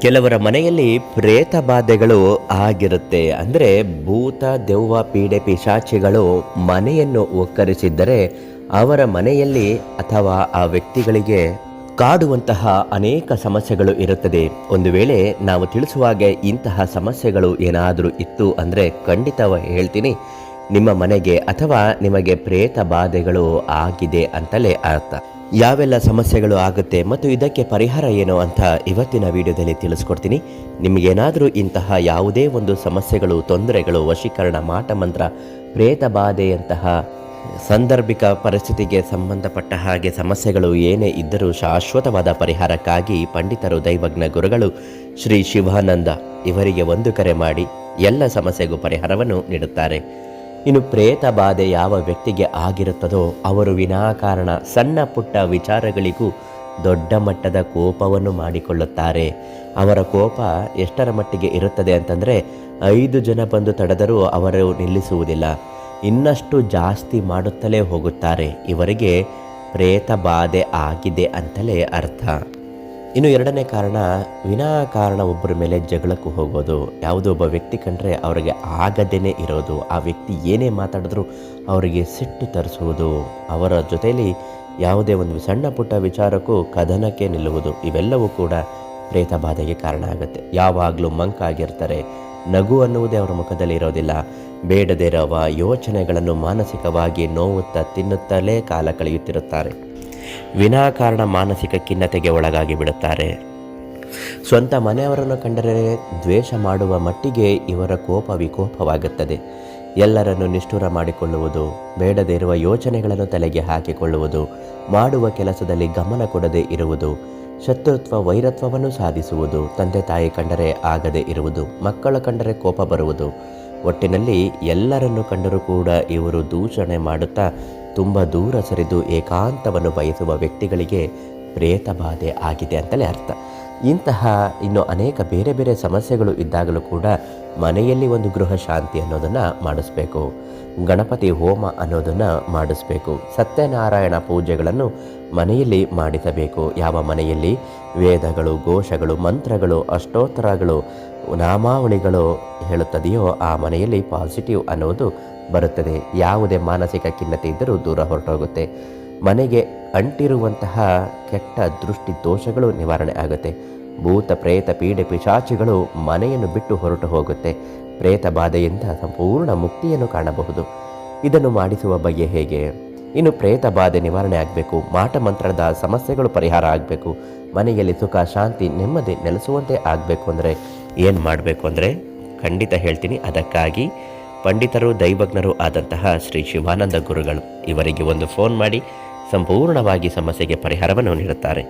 ಕೆಲವರ ಮನೆಯಲ್ಲಿ ಪ್ರೇತ ಬಾಧೆಗಳು ಆಗಿರುತ್ತೆ. ಅಂದರೆ ಭೂತ ದೆವ್ವ ಪೀಡೆ ಪಿಶಾಚಿಗಳು ಮನೆಯನ್ನು ಒಕ್ಕರಿಸಿದ್ದರೆ ಅವರ ಮನೆಯಲ್ಲಿ ಅಥವಾ ಆ ವ್ಯಕ್ತಿಗಳಿಗೆ ಕಾಡುವಂತಹ ಅನೇಕ ಸಮಸ್ಯೆಗಳು ಇರುತ್ತದೆ. ಒಂದು ವೇಳೆ ನಾವು ತಿಳಿಸುವಾಗೆ ಇಂತಹ ಸಮಸ್ಯೆಗಳು ಏನಾದರೂ ಇತ್ತು ಅಂದರೆ ಖಂಡಿತವಾಗಿ ಹೇಳ್ತೀನಿ, ನಿಮ್ಮ ಮನೆಗೆ ಅಥವಾ ನಿಮಗೆ ಪ್ರೇತ ಬಾಧೆಗಳು ಆಗಿದೆ ಅಂತಲೇ ಅರ್ಥ. ಯಾವೆಲ್ಲ ಸಮಸ್ಯೆಗಳು ಆಗುತ್ತೆ ಮತ್ತು ಇದಕ್ಕೆ ಪರಿಹಾರ ಏನು ಅಂತ ಇವತ್ತಿನ ವಿಡಿಯೋದಲ್ಲಿ ತಿಳಿಸ್ಕೊಡ್ತೀನಿ. ನಿಮಗೇನಾದರೂ ಇಂತಹ ಯಾವುದೇ ಒಂದು ಸಮಸ್ಯೆಗಳು, ತೊಂದರೆಗಳು, ವಶೀಕರಣ, ಮಾಟಮಂತ್ರ, ಪ್ರೇತ ಬಾಧೆಯಂತಹ ಸಾಂದರ್ಭಿಕ ಪರಿಸ್ಥಿತಿಗೆ ಸಂಬಂಧಪಟ್ಟ ಹಾಗೆ ಸಮಸ್ಯೆಗಳು ಏನೇ ಇದ್ದರೂ ಶಾಶ್ವತವಾದ ಪರಿಹಾರಕ್ಕಾಗಿ ಪಂಡಿತರು, ದೈವಜ್ಞ ಗುರುಗಳು ಶ್ರೀ ಶಿವಾನಂದ ಇವರಿಗೆ ಒಂದು ಕರೆ ಮಾಡಿ ಎಲ್ಲ ಸಮಸ್ಯೆಗೂ ಪರಿಹಾರವನ್ನು ನೀಡುತ್ತಾರೆ. ಇನ್ನು ಪ್ರೇತ ಬಾಧೆ ಯಾವ ವ್ಯಕ್ತಿಗೆ ಆಗಿರುತ್ತದೋ ಅವರು ವಿನಾಕಾರಣ ಸಣ್ಣ ಪುಟ್ಟ ವಿಚಾರಗಳಿಗೂ ದೊಡ್ಡ ಮಟ್ಟದ ಕೋಪವನ್ನು ಮಾಡಿಕೊಳ್ಳುತ್ತಾರೆ. ಅವರ ಕೋಪ ಎಷ್ಟರ ಮಟ್ಟಿಗೆ ಇರುತ್ತದೆ ಅಂತಂದರೆ 5 ಜನ ಬಂದು ತಡೆದರೂ ಅವರು ನಿಲ್ಲಿಸುವುದಿಲ್ಲ, ಇನ್ನಷ್ಟು ಜಾಸ್ತಿ ಮಾಡುತ್ತಲೇ ಹೋಗುತ್ತಾರೆ. ಇವರಿಗೆ ಪ್ರೇತ ಬಾಧೆ ಆಗಿದೆ ಅಂತಲೇ ಅರ್ಥ. ಇನ್ನು ಎರಡನೇ ಕಾರಣ, ವಿನಾಕಾರಣ ಒಬ್ಬರ ಮೇಲೆ ಜಗಳಕ್ಕೂ ಹೋಗೋದು. ಯಾವುದೋ ಒಬ್ಬ ವ್ಯಕ್ತಿ ಕಂಡ್ರೆ ಅವರಿಗೆ ಆಗದೇನೆ ಇರೋದು, ಆ ವ್ಯಕ್ತಿ ಏನೇ ಮಾತಾಡಿದ್ರೂ ಅವರಿಗೆ ಸಿಟ್ಟು ತರಿಸುವುದು, ಅವರ ಜೊತೆಯಲ್ಲಿ ಯಾವುದೇ ಒಂದು ಸಣ್ಣ ಪುಟ್ಟ ವಿಚಾರಕ್ಕೂ ಕದನಕ್ಕೆ ನಿಲ್ಲುವುದು, ಇವೆಲ್ಲವೂ ಕೂಡ ಪ್ರೇತ ಬಾಧೆಗೆ ಕಾರಣ ಆಗುತ್ತೆ. ಯಾವಾಗಲೂ ಮಂಕಾಗಿರ್ತಾರೆ, ನಗು ಅನ್ನುವುದೇ ಅವರ ಮುಖದಲ್ಲಿ ಇರೋದಿಲ್ಲ. ಬೇಡದೇ ಇರುವ ಯೋಚನೆಗಳನ್ನು ಮಾನಸಿಕವಾಗಿ ನೋವುತ್ತಾ ತಿನ್ನುತ್ತಲೇ ಕಾಲ ಕಳೆಯುತ್ತಿರುತ್ತಾರೆ. ವಿನಾಕಾರಣ ಮಾನಸಿಕ ಖಿನ್ನತೆಗೆ ಒಳಗಾಗಿ ಬಿಡುತ್ತಾರೆ. ಸ್ವಂತ ಮನೆಯವರನ್ನು ಕಂಡರೆ ದ್ವೇಷ ಮಾಡುವ ಮಟ್ಟಿಗೆ ಇವರ ಕೋಪ ವಿಕೋಪವಾಗುತ್ತದೆ. ಎಲ್ಲರನ್ನು ನಿಷ್ಠುರ ಮಾಡಿಕೊಳ್ಳುವುದು, ಬೇಡದೇ ಇರುವ ಯೋಚನೆಗಳನ್ನು ತಲೆಗೆ ಹಾಕಿಕೊಳ್ಳುವುದು, ಮಾಡುವ ಕೆಲಸದಲ್ಲಿ ಗಮನ ಕೊಡದೇ ಇರುವುದು, ಶತ್ರುತ್ವ ವೈರತ್ವವನ್ನು ಸಾಧಿಸುವುದು, ತಂದೆ ತಾಯಿ ಕಂಡರೆ ಆಗದೇ ಇರುವುದು, ಮಕ್ಕಳ ಕಂಡರೆ ಕೋಪ ಬರುವುದು, ಒಟ್ಟಿನಲ್ಲಿ ಎಲ್ಲರನ್ನು ಕಂಡರೂ ಕೂಡ ಇವರು ದೂಷಣೆ ಮಾಡುತ್ತಾ ತುಂಬ ದೂರ ಸರಿದು ಏಕಾಂತವನ್ನು ಬಯಸುವ ವ್ಯಕ್ತಿಗಳಿಗೆ ಪ್ರೇತ ಬಾಧೆ ಆಗಿದೆ ಅಂತಲೇ ಅರ್ಥ. ಇಂತಹ ಇನ್ನು ಅನೇಕ ಬೇರೆ ಬೇರೆ ಸಮಸ್ಯೆಗಳು ಇದ್ದಾಗಲೂ ಕೂಡ ಮನೆಯಲ್ಲಿ ಒಂದು ಗೃಹ ಶಾಂತಿ ಅನ್ನೋದನ್ನು ಮಾಡಿಸ್ಬೇಕು, ಗಣಪತಿ ಹೋಮ ಅನ್ನೋದನ್ನು ಮಾಡಿಸ್ಬೇಕು, ಸತ್ಯನಾರಾಯಣ ಪೂಜೆಗಳನ್ನು ಮನೆಯಲ್ಲಿ ಮಾಡಿಸಬೇಕು. ಯಾವ ಮನೆಯಲ್ಲಿ ವೇದಗಳು, ಘೋಷಗಳು, ಮಂತ್ರಗಳು, ಅಷ್ಟೋತ್ತರಗಳು, ನಾಮಾವಳಿಗಳು ಹೇಳುತ್ತದೆಯೋ ಆ ಮನೆಯಲ್ಲಿ ಪಾಸಿಟಿವ್ ಅನ್ನೋದು ಬರುತ್ತದೆ. ಯಾವುದೇ ಮಾನಸಿಕ ಖಿನ್ನತೆ ಇದ್ದರೂ ದೂರ ಹೊರಟೋಗುತ್ತೆ. ಮನೆಗೆ ಅಂಟಿರುವಂತಹ ಕೆಟ್ಟ ದೃಷ್ಟಿ ದೋಷಗಳು ನಿವಾರಣೆ ಆಗುತ್ತೆ. ಭೂತ ಪ್ರೇತ ಪೀಡೆ ಪಿಶಾಚಿಗಳು ಮನೆಯನ್ನು ಬಿಟ್ಟು ಹೊರಟು ಹೋಗುತ್ತೆ. ಪ್ರೇತ ಬಾಧೆಯಿಂದ ಸಂಪೂರ್ಣ ಮುಕ್ತಿಯನ್ನು ಕಾಣಬಹುದು. ಇದನ್ನು ಮಾಡಿಸುವ ಬಗೆ ಹೇಗೆ? ಇನ್ನು ಪ್ರೇತ ಬಾಧೆ ನಿವಾರಣೆ ಆಗಬೇಕು, ಮಾಟಮಂತ್ರದ ಸಮಸ್ಯೆಗಳು ಪರಿಹಾರ ಆಗಬೇಕು, ಮನೆಯಲ್ಲಿ ಸುಖ ಶಾಂತಿ ನೆಮ್ಮದಿ ನೆಲೆಸುವಂತೆ ಆಗಬೇಕು ಅಂದರೆ ಏನು ಮಾಡಬೇಕು ಅಂದರೆ ಖಂಡಿತ ಹೇಳ್ತೀನಿ. ಅದಕ್ಕಾಗಿ ಪಂಡಿತರು, ದೈವಜ್ಞರು ಆದಂತಹ ಶ್ರೀ ಶಿವಾನಂದ ಗುರುಗಳು ಇವರಿಗೆ ಒಂದು ಫೋನ್ ಮಾಡಿ ಸಂಪೂರ್ಣವಾಗಿ ಸಮಸ್ಯೆಗೆ ಪರಿಹಾರವನ್ನು ನೀಡುತ್ತಾರೆ.